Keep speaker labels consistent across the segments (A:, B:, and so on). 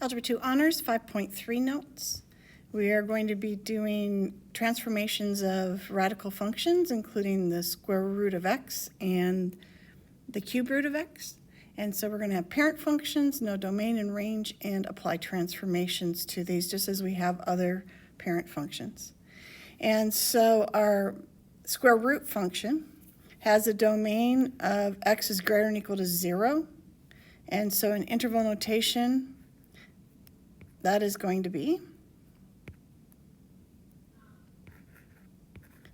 A: Algebra 2 Honors 5.3 notes. We are going to be doing transformations of radical functions, including the square root of x and the cube root of x. And so we're going to have parent functions, know domain and range, and apply transformations to these, just as we have other parent functions. And so our square root function has a domain of x is greater than or equal to 0. And so in interval notation, that is going to be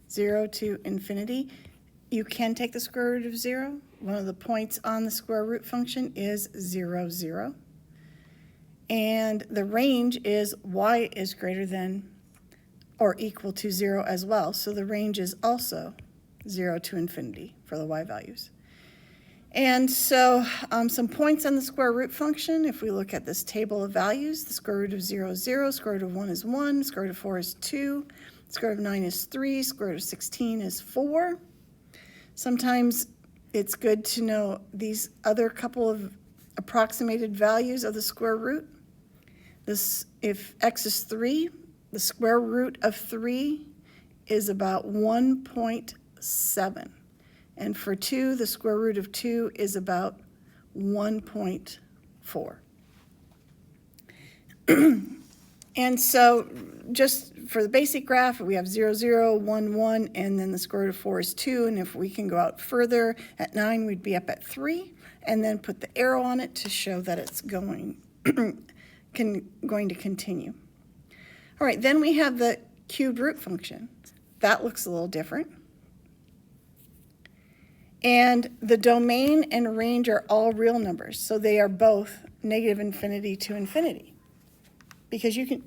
A: 0 to infinity. You can take the square root of 0. One of the points on the square root function is 0, 0. And the range is y is greater than or equal to 0 as well. So the range is also 0 to infinity for the y values. And so some points on the square root function. If we look at this table of values, the square root of 0 is 0, square root of 1 is 1, square root of 4 is 2, square root of 9 is 3, square root of 16 is 4. Sometimes it's good to know these other couple of approximated values of the square root. If x is 3, the square root of 3 is about 1.7. And for 2, the square root of 2 is about 1.4. And so just for the basic graph, we have 0, 0, 1, 1, and then the square root of 4 is 2. And if we can go out further, at 9, we'd be up at 3, and then put the arrow on it to show that it's going to continue. All right, then we have the cubed root function. That looks a little different. And the domain and range are all real numbers, so they are both negative infinity to infinity. Because you can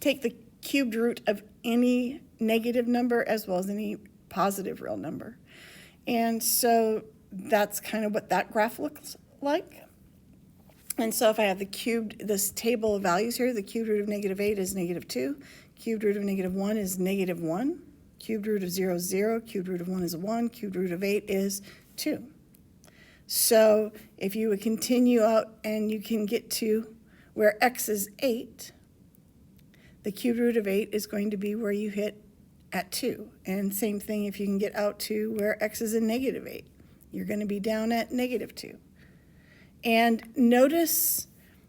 A: take the cubed root of any negative number as well as any positive real number. And so that's kind of what that graph looks like. And so if I have this table of values here, the cubed root of negative 8 is negative 2, cubed root of negative 1 is negative 1, cubed root of 0 is 0, cubed root of 1 is 1, cubed root of 8 is 2. So if you would continue out and you can get to where x is 8, the cubed root of 8 is going to be where you hit at 2. And same thing if you can get out to where x is a negative 8. You're going to be down at negative 2. And notice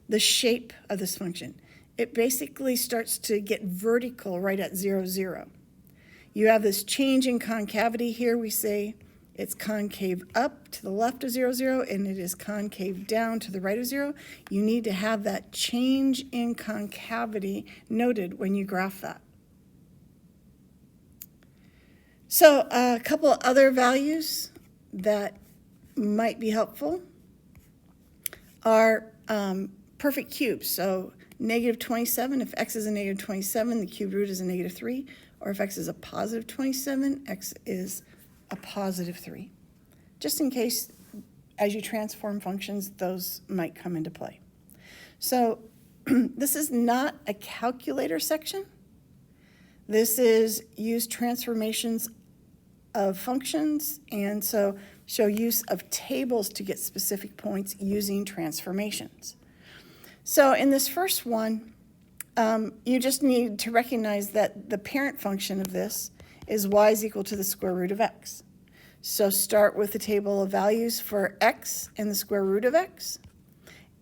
A: the shape of this function. It basically starts to get vertical right at 0, 0. You have this change in concavity here. We say it's concave up to the left of 0, 0, and it is concave down to the right of 0. You need to have that change in concavity noted when you graph that. So a couple of other values that might be helpful are perfect cubes. So negative 27, if x is a negative 27, the cubed root is a negative 3. Or if x is a positive 27, x is a positive 3. Just in case, as you transform functions, those might come into play. So this is not a calculator section. This is use transformations of functions, and so show use of tables to get specific points using transformations. So in this first one, you just need to recognize that the parent function of this is y is equal to the square root of x. So start with the table of values for x and the square root of x.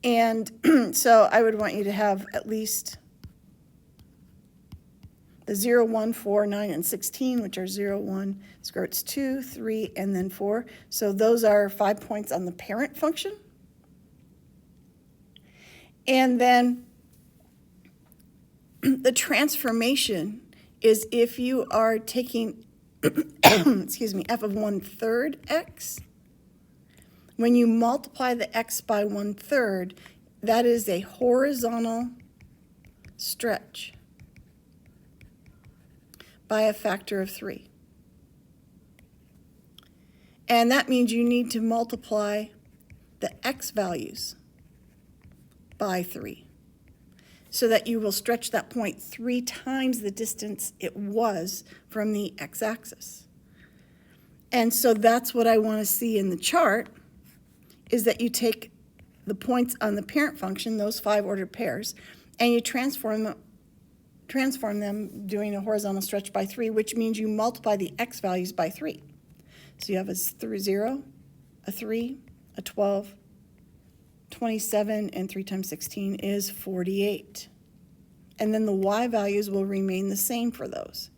A: And so I would want you to have at least the 0, 1, 4, 9, and 16, which are 0, 1, square root's 2, 3, and then 4. So those are 5 points on the parent function. And then the transformation is if you are taking, excuse me, f of 1/3 x. When you multiply the x by 1/3, that is a horizontal stretch by a factor of 3. And that means you need to multiply the x values by 3. So that you will stretch that point 3 times the distance it was from the x-axis. And so that's what I want to see in the chart, is that you take the points on the parent function, those 5 ordered pairs, and you transform them doing a horizontal stretch by 3, which means you multiply the x values by 3. So you have a 0, a 3, a 12, 27, and 3 times 16 is 48. And then the y values will remain the same for those.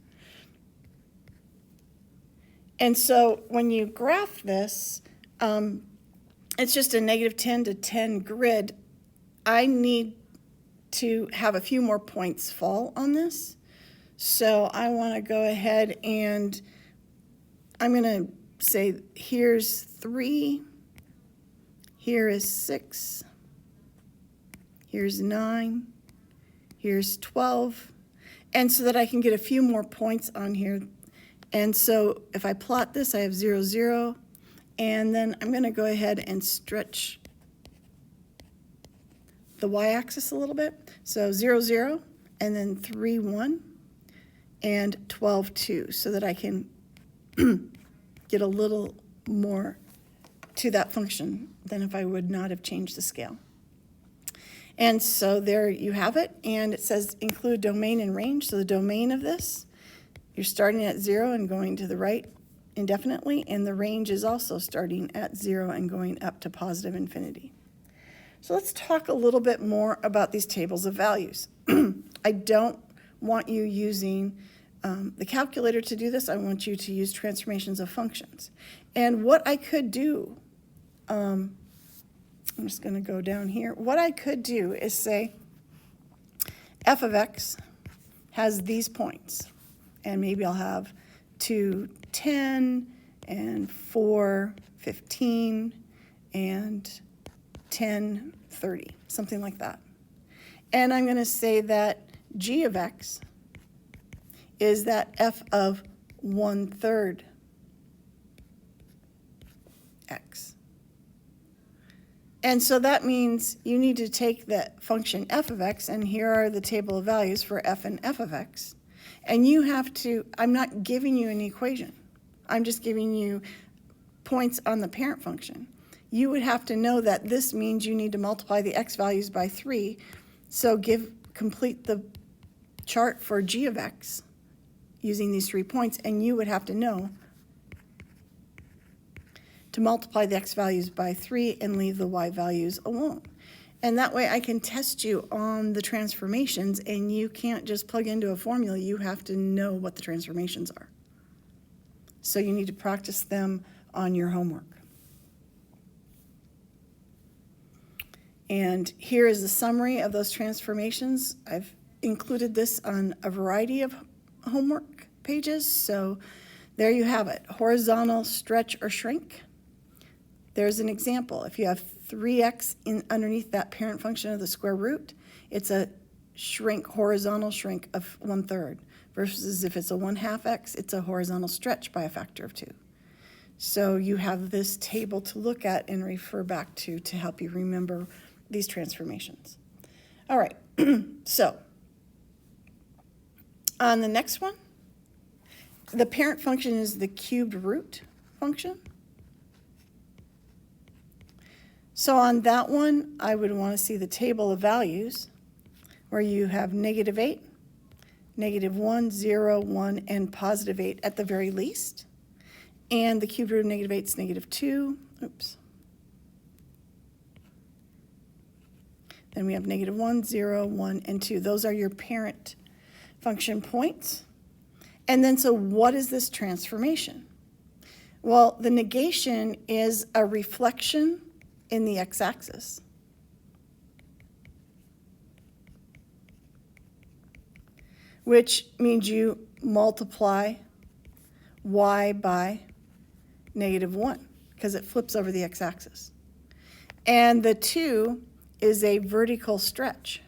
A: And so when you graph this, it's just a -10 to 10 grid. I need to have a few more points fall on this. So I want to go ahead and I'm going to say here's 3, here is 6, here's 9, here's 12, and so that I can get a few more points on here. And so if I plot this, I have 0, 0, and then I'm going to go ahead and stretch the y-axis a little bit. So 0, 0, and then 3, 1, and 12, 2, so that I can get a little more to that function than if I would not have changed the scale. And so there you have it, and it says include domain and range. So the domain of this, you're starting at 0 and going to the right indefinitely, and the range is also starting at 0 and going up to positive infinity. So let's talk a little bit more about these tables of values. I don't want you using the calculator to do this. I want you to use transformations of functions. And what I could do, I'm just going to go down here. What I could do is say f of x has these points. And maybe I'll have 2, 10, and 4, 15, and 10, 30, something like that. And I'm going to say that g of x is that f of 1/3 x. And so that means you need to take the function f of x, and here are the table of values for f and f of x. And you have to, I'm not giving you an equation. I'm just giving you points on the parent function. You would have to know that this means you need to multiply the x values by 3. So complete the chart for g of x using these 3 points, and you would have to know to multiply the x values by 3 and leave the y values alone. And that way I can test you on the transformations, and you can't just plug into a formula. You have to know what the transformations are. So you need to practice them on your homework. And here is the summary of those transformations. I've included this on a variety of homework pages. So there you have it, horizontal stretch or shrink. There's an example. If you have 3x underneath that parent function of the square root, it's a shrink, horizontal shrink of 1/3, versus if it's a 1/2 x, it's a horizontal stretch by a factor of 2. So you have this table to look at and refer back to help you remember these transformations. All right, so on the next one, the parent function is the cubed root function. So on that one, I would want to see the table of values where you have -8, -1, 0, 1, and +8 at the very least. And the cubed root of -8 is -2. Oops. Then we have -1, 0, 1, and 2. Those are your parent function points. And then, so what is this transformation? Well, the negation is a reflection in the x-axis. Which means you multiply y by -1, because it flips over the x-axis. And the 2 is a vertical stretch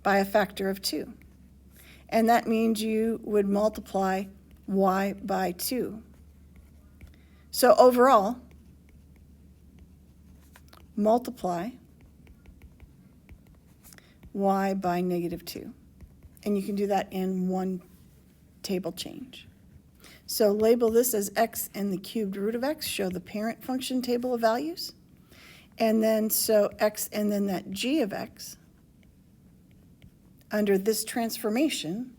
A: by a factor of 2. And that means you would multiply y by 2. So overall, multiply y by -2. And you can do that in one table change. So label this as x and the cubed root of x, show the parent function table of values. And then so x and then that g of x under this transformation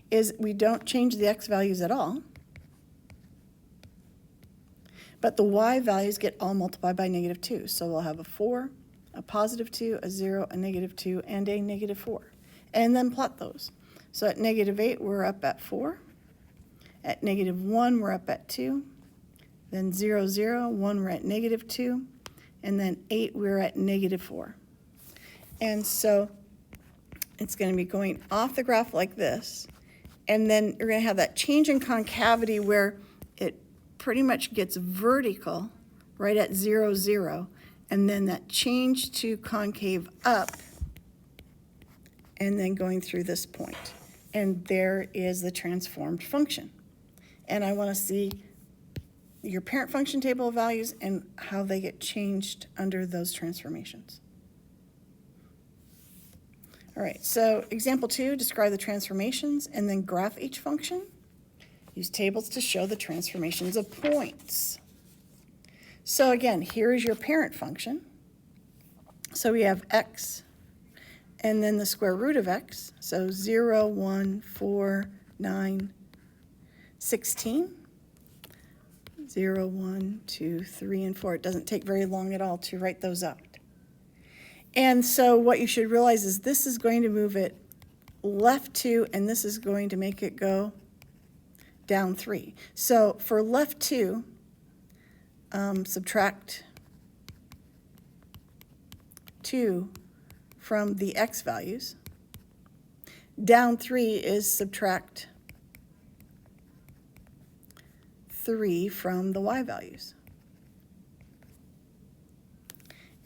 A: is we don't change the x values at all, but the y values get all multiplied by -2. So we'll have a 4, a +2, a 0, a -2, and a -4. And then plot those. So at -8, we're up at 4. At -1, we're up at 2. Then 0, 0, 1, we're at -2. And then 8, we're at -4. And so it's going to be going off the graph like this. And then you're going to have that change in concavity where it pretty much gets vertical right at 0, 0. And then that change to concave up and then going through this point. And there is the transformed function. And I want to see your parent function table of values and how they get changed under those transformations. All right, so example 2, describe the transformations and then graph each function. Use tables to show the transformations of points. So again, here is your parent function. So we have x and then the square root of x. So 0, 1, 4, 9, 16. 0, 1, 2, 3, and 4. It doesn't take very long at all to write those out. And so what you should realize is this is going to move it left 2, and this is going to make it go down 3. So for left 2, subtract 2 from the x values. Down 3 is subtract 3 from the y values.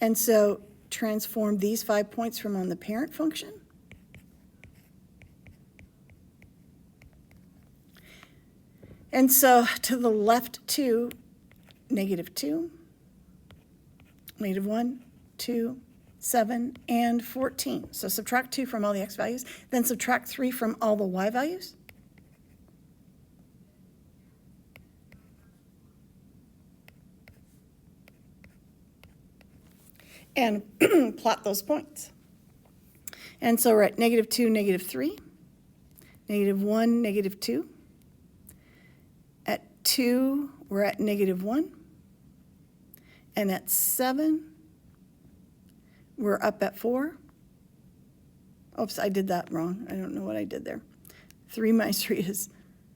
A: And so transform these 5 points from on the parent function. And so to the left 2, -2, -1, 2, 7, and 14. So subtract 2 from all the x values, then subtract 3 from all the y values. And plot those points. And so we're at -2, -3, -1, -2. At 2, we're at -1. And at 7, we're up at 4. Oops, I did that wrong. I don't know what I did there. 3 minus 3 is,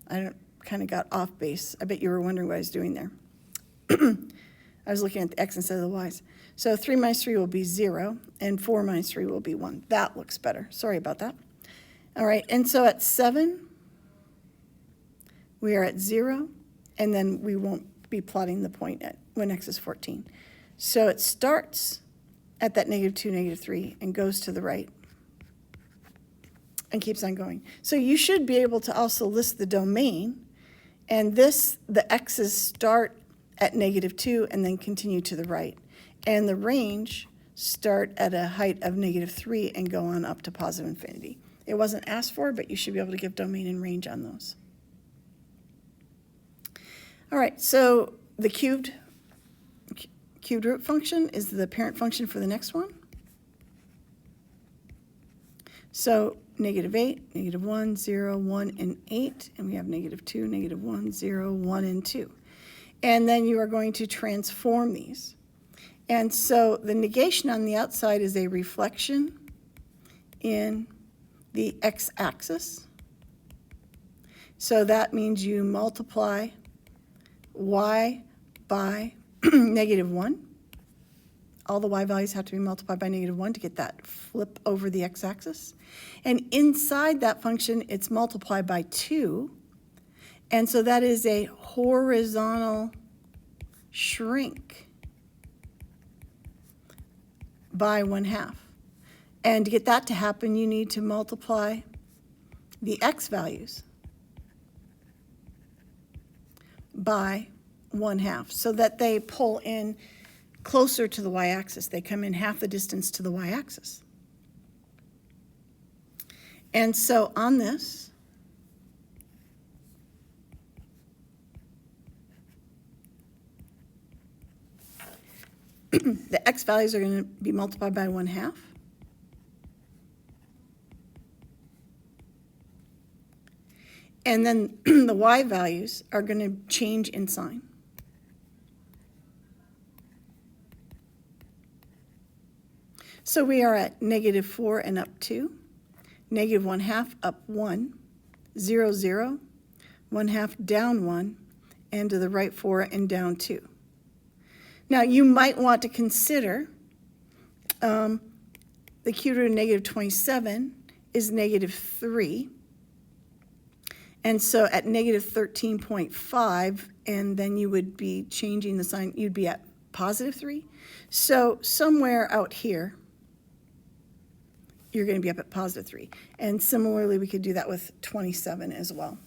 A: kind of got off base. I bet you were wondering what I was doing there. I was looking at the x instead of the y's. So 3 minus 3 will be 0, and 4 minus 3 will be 1. That looks better. Sorry about that. All right, and so at 7, we are at 0, and then we won't be plotting the point at when x is 14. So it starts at that -2, -3, and goes to the right and keeps on going. So you should be able to also list the domain, and the x's start at -2 and then continue to the right. And the range start at a height of -3 and go on up to positive infinity. It wasn't asked for, but you should be able to give domain and range on those. All right, so the cubed root function is the parent function for the next one. So -8, -1, 0, 1, and 8, and we have -2, -1, 0, 1, and 2. And then you are going to transform these. And so the negation on the outside is a reflection in the x-axis. So that means you multiply y by -1. All the y values have to be multiplied by -1 to get that flip over the x-axis. And inside that function, it's multiplied by 2. And so that is a horizontal shrink by 1/2. And to get that to happen, you need to multiply the x values by 1/2 so that they pull in closer to the y-axis. They come in half the distance to the y-axis. And so on this, the x values are going to be multiplied by 1/2. And then the y values are going to change in sign. So we are at -4 and up 2, -1/2 up 1, 0, 0, 1/2 down 1, and to the right 4 and down 2. Now you might want to consider the cube root of -27 is -3. And so at -13.5, and then you would be changing the sign, you'd be at +3. So somewhere out here, you're going to be up at +3. And similarly, we could do that with 27 as well.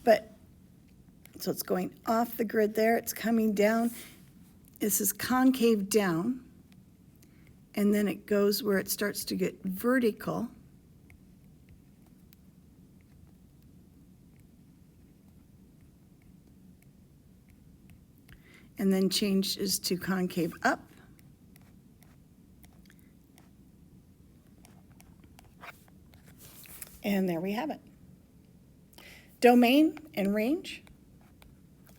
A: But, so it's going off the grid there, it's coming down. This is concave down, and then it goes where it starts to get vertical. And then changes to concave up. And there we have it. Domain and range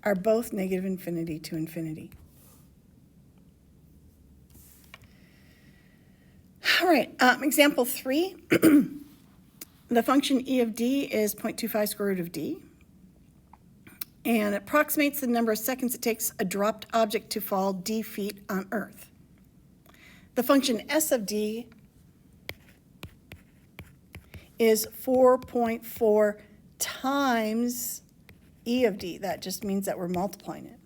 A: are both -infinity to infinity. All right, example 3. The function e of d is 0.25 square root of d, and approximates the number of seconds it takes a dropped object to fall d feet on Earth. The function s of d is 4.4 times e of d. That just means that we're multiplying it.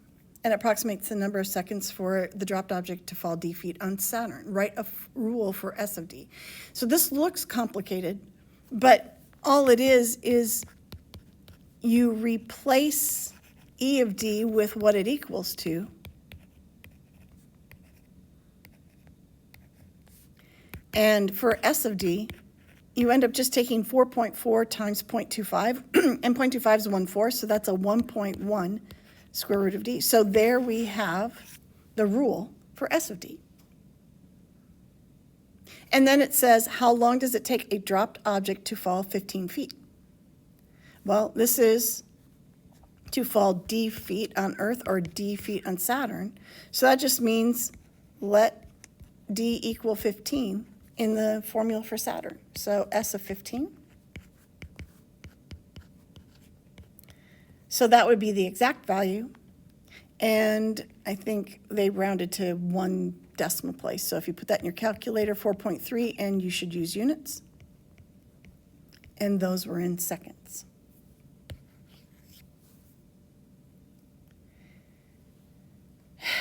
A: And approximates the number of seconds for the dropped object to fall d feet on Saturn. Write a rule for s of d. So this looks complicated, but all it is you replace e of d with what it equals to. And for s of d, you end up just taking 4.4 times 0.25, and 0.25 is 1/4, so that's a 1.1 square root of d. So there we have the rule for s of d. And then it says, how long does it take a dropped object to fall 15 feet? Well, this is to fall d feet on Earth or d feet on Saturn. So that just means let d equal 15 in the formula for Saturn. So s of 15. So that would be the exact value. And I think they rounded to 1 decimal place. So if you put that in your calculator, 4.3, and you should use units. And those were in seconds.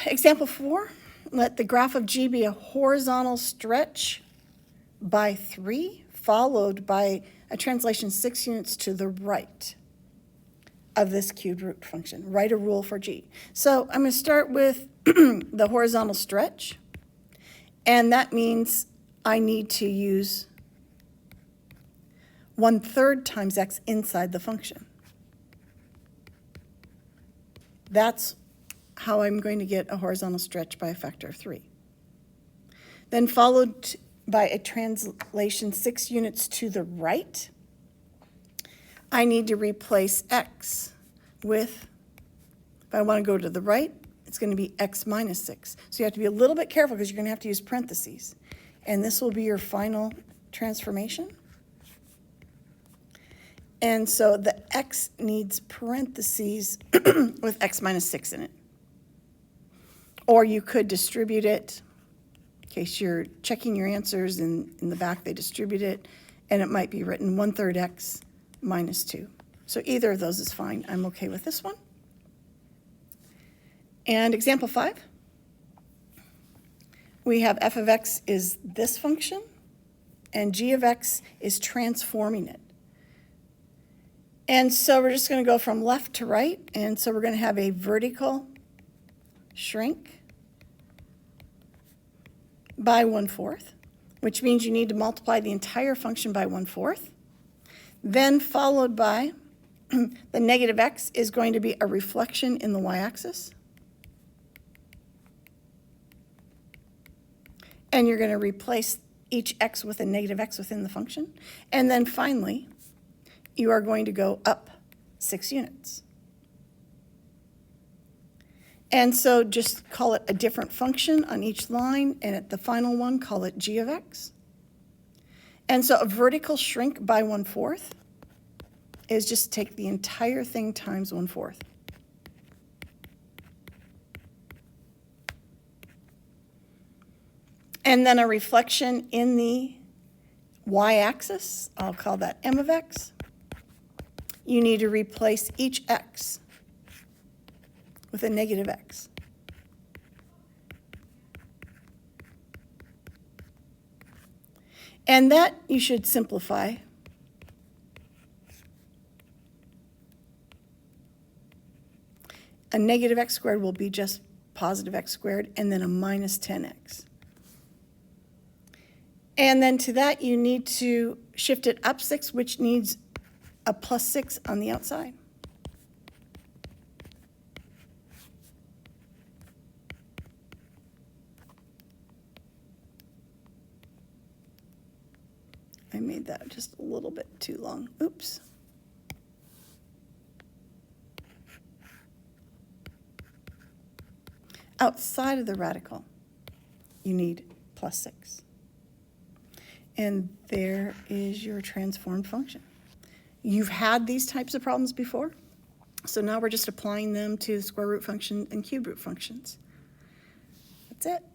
A: Example 4, let the graph of G be a horizontal stretch by 3, followed by a translation 6 units to the right of this cubed root function. Write a rule for G. So I'm going to start with the horizontal stretch, and that means I need to use 1/3 times x inside the function. That's how I'm going to get a horizontal stretch by a factor of 3. Then followed by a translation 6 units to the right, I need to replace x with, if I want to go to the right, it's going to be x minus 6. So you have to be a little bit careful because you're going to have to use parentheses. And this will be your final transformation. And so the x needs parentheses with x minus 6 in it. Or you could distribute it, in case you're checking your answers, in the back they distribute it, and it might be written 1/3 x minus 2. So either of those is fine. I'm okay with this one. And example 5, we have f of x is this function, and g of x is transforming it. And so we're just going to go from left to right, and so we're going to have a vertical shrink by 1/4, which means you need to multiply the entire function by 1/4. Then followed by the negative x is going to be a reflection in the y-axis. And you're going to replace each x with a negative x within the function. And then finally, you are going to go up 6 units. And so just call it a different function on each line, and at the final one, call it g of x. And so a vertical shrink by 1/4 is just take the entire thing times 1/4. And then a reflection in the y-axis, I'll call that m of x. You need to replace each x with a negative x. And that you should simplify. A negative x squared will be just positive x squared, and then a minus 10x. And then to that, you need to shift it up 6, which needs a plus 6 on the outside. I made that just a little bit too long. Oops. Outside of the radical, you need plus 6. And there is your transformed function. You've had these types of problems before, so now we're just applying them to the square root function and cube root functions. That's it.